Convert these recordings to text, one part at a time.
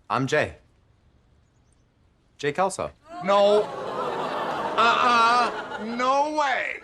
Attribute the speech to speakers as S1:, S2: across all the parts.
S1: I'm Jay. Jay Kelso.
S2: No. No way.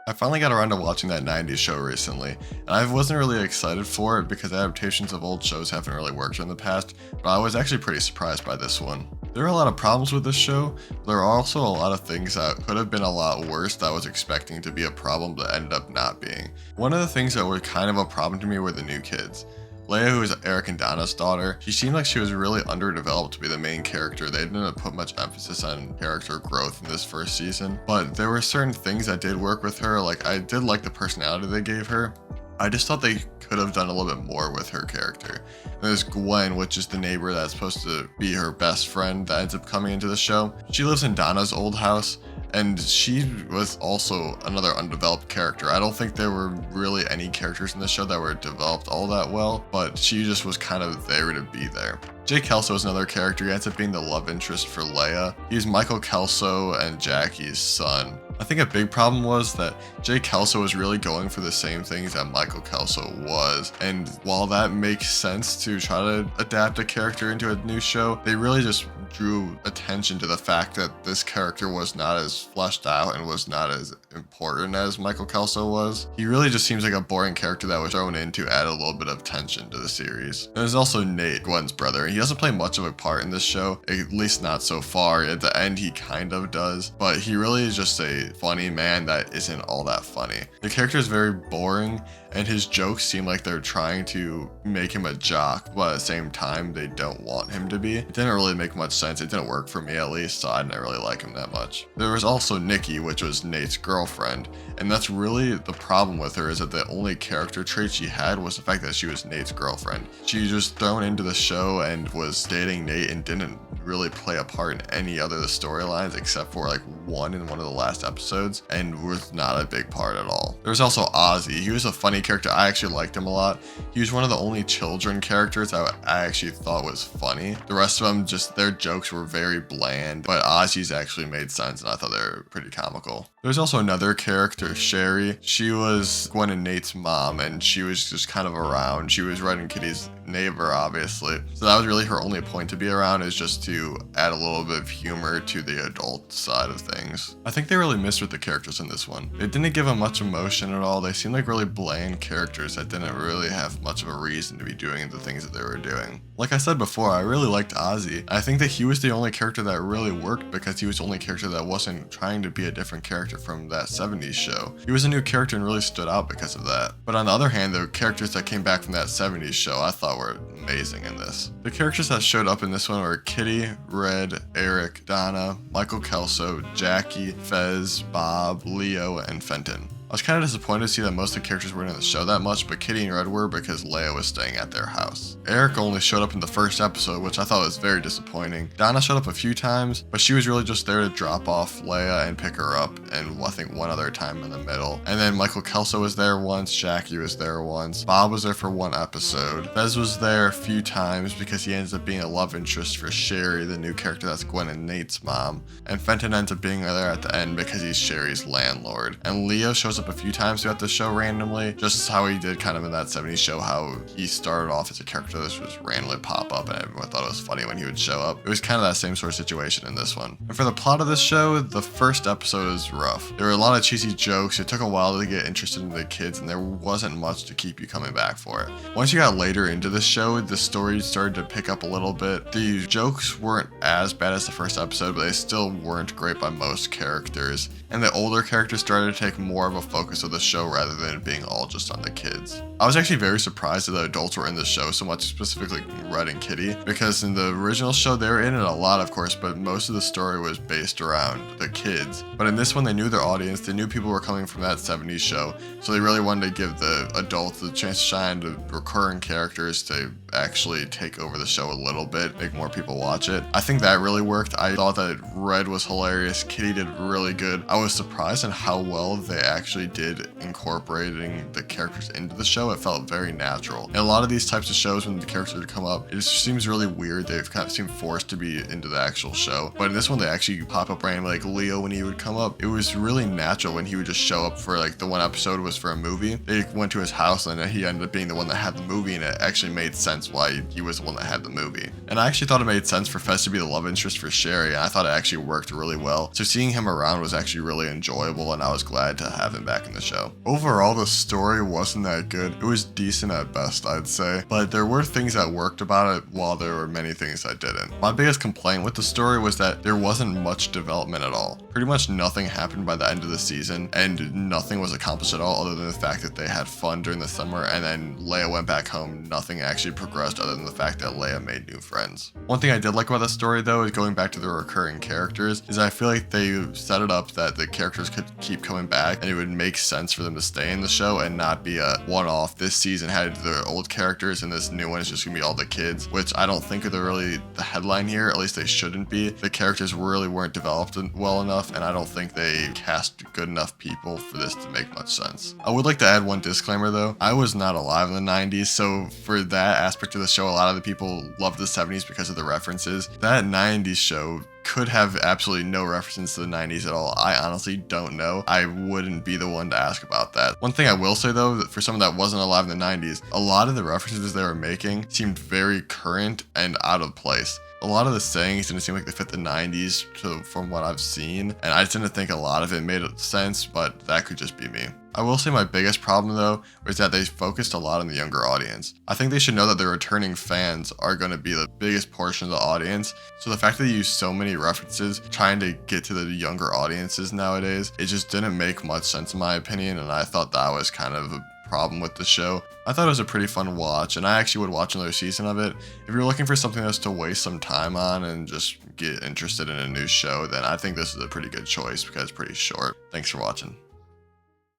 S3: I finally got around to watching that 90s show recently, and I wasn't really excited for it because adaptations of old shows haven't really worked in the past, but I was actually pretty surprised by this one. There are a lot of problems with this show, but there are also a lot of things that could have been a lot worse that I was expecting to be a problem but ended up not being. One of the things that were kind of a problem to me were the new kids. Leia, who is Eric and Donna's daughter, she seemed like she was really underdeveloped to be the main character. They didn't put much emphasis on character growth in this first season, but there were certain things that did work with her. Like, I did like the personality they gave her. I just thought they could have done a little bit more with her character. And there's Gwen, which is the neighbor that's supposed to be her best friend that ends up coming into the show. She lives in Donna's old house, and she was also another undeveloped character. I don't think there were really any characters in the show that were developed all that well, but she just was kind of there to be there. Jay Kelso is another character. He ends up being the love interest for Leia. He's Michael Kelso and Jackie's son. I think a big problem was that Jay Kelso was really going for the same things that Michael Kelso was, and while that makes sense to try to adapt a character into a new show, they really just drew attention to the fact that this character was not as fleshed out and was not as important as Michael Kelso was. He really just seems like a boring character that was thrown in to add a little bit of tension to the series. There's also Nate, Gwen's brother. He doesn't play much of a part in this show, at least not so far. At the end, he kind of does, but he really is just a funny man that isn't all that funny. The character is very boring, and his jokes seem like they're trying to make him a jock, but at the same time, they don't want him to be. It didn't really make much sense. It didn't work for me, at least, so I didn't really like him that much. There was also Nikki, which was Nate's girlfriend, and that's really the problem with her, is that the only character trait she had was the fact that she was Nate's girlfriend. She was just thrown into the show and was dating Nate and didn't really play a part in any other of the storylines except for like one in one of the last episodes, and was not a big part at all. There was also Ozzy. He was a funny character. I actually liked him a lot. He was one of the only children characters that I actually thought was funny. The rest of them, just their jokes were very bland, but Ozzy's actually made sense, and I thought they were pretty comical. There's also another character, Sherry. She was Gwen and Nate's mom, and she was just kind of around. She was Red and Kitty's neighbor, obviously. So that was really her only point to be around, is just to add a little bit of humor to the adult side of things. I think they really missed with the characters in this one. They didn't give them much emotion at all. They seemed like really bland characters that didn't really have much of a reason to be doing the things that they were doing. Like I said before, I really liked Ozzy. I think that he was the only character that really worked because he was the only character that wasn't trying to be a different character from that 70s show. He was a new character and really stood out because of that. But on the other hand, the characters that came back from that 70s show I thought were amazing in this. The characters that showed up in this one were Kitty, Red, Eric, Donna, Michael Kelso, Jackie, Fez, Bob, Leo, and Fenton. I was kind of disappointed to see that most of the characters weren't in the show that much, but Kitty and Red were because Leia was staying at their house. Eric only showed up in the first episode, which I thought was very disappointing. Donna showed up a few times, but she was really just there to drop off Leia and pick her up, and I think one other time in the middle. And then Michael Kelso was there once, Jackie was there once, Bob was there for one episode. Fez was there a few times because he ends up being a love interest for Sherry, the new character that's Gwen and Nate's mom. And Fenton ends up being there at the end because he's Sherry's landlord. And Leo shows up a few times throughout the show randomly, just how he did kind of in that 70s show, how he started off as a character that just randomly pop up and everyone thought it was funny when he would show up. It was kind of that same sort of situation in this one. And for the plot of this show, the first episode is rough. There were a lot of cheesy jokes. It took a while to get interested in the kids, and there wasn't much to keep you coming back for it. Once you got later into the show, the story started to pick up a little bit. The jokes weren't as bad as the first episode, but they still weren't great by most characters. And the older characters started to take more of a focus of the show rather than it being all just on the kids. I was actually very surprised that the adults were in the show so much, specifically Red and Kitty, because in the original show they were in it a lot, of course, but most of the story was based around the kids. But in this one, they knew their audience, they knew people were coming from that 70s show, so they really wanted to give the adults the chance to shine, the recurring characters to actually take over the show a little bit, make more people watch it. I think that really worked. I thought that Red was hilarious, Kitty did really good. I was surprised at how well they actually actually did incorporating the characters into the show, it felt very natural. And a lot of these types of shows, when the characters would come up, it just seems really weird. They've kind of seemed forced to be into the actual show. But in this one, they actually pop up randomly, like Leo when he would come up. It was really natural when he would just show up for like the one episode was for a movie. They went to his house and he ended up being the one that had the movie, and it actually made sense why he was the one that had the movie. And I actually thought it made sense for Fez to be the love interest for Sherry, and I thought it actually worked really well. So seeing him around was actually really enjoyable, and I was glad to have him back in the show. Overall, the story wasn't that good. It was decent at best, I'd say, but there were things that worked about it while there were many things that didn't. My biggest complaint with the story was that there wasn't much development at all. Pretty much nothing happened by the end of the season, and nothing was accomplished at all other than the fact that they had fun during the summer, and then Leia went back home. Nothing actually progressed other than the fact that Leia made new friends. One thing I did like about the story though is going back to the recurring characters, is I feel like they set it up that the characters could keep coming back and it would make sense for them to stay in the show and not be a one-off. This season had the old characters and this new one is just gonna be all the kids, which I don't think are really the headline here. At least they shouldn't be. The characters really weren't developed well enough, and I don't think they cast good enough people for this to make much sense. I would like to add one disclaimer though. I was not alive in the 90s, so for that aspect of the show, a lot of the people loved the 70s because of the references. That 90s show could have absolutely no references to the 90s at all. I honestly don't know. I wouldn't be the one to ask about that. One thing I will say though, that for someone that wasn't alive in the 90s, a lot of the references they were making seemed very current and out of place. A lot of the sayings didn't seem like they fit the 90s from what I've seen, and I just didn't think a lot of it made sense, but that could just be me. I will say my biggest problem though was that they focused a lot on the younger audience. I think they should know that the returning fans are going to be the biggest portion of the audience, so the fact that they use so many references trying to get to the younger audiences nowadays, it just didn't make much sense in my opinion, and I thought that was kind of a problem with the show. I thought it was a pretty fun watch, and I actually would watch another season of it. If you're looking for something that's to waste some time on and just get interested in a new show, then I think this is a pretty good choice because it's pretty short. Thanks for watching.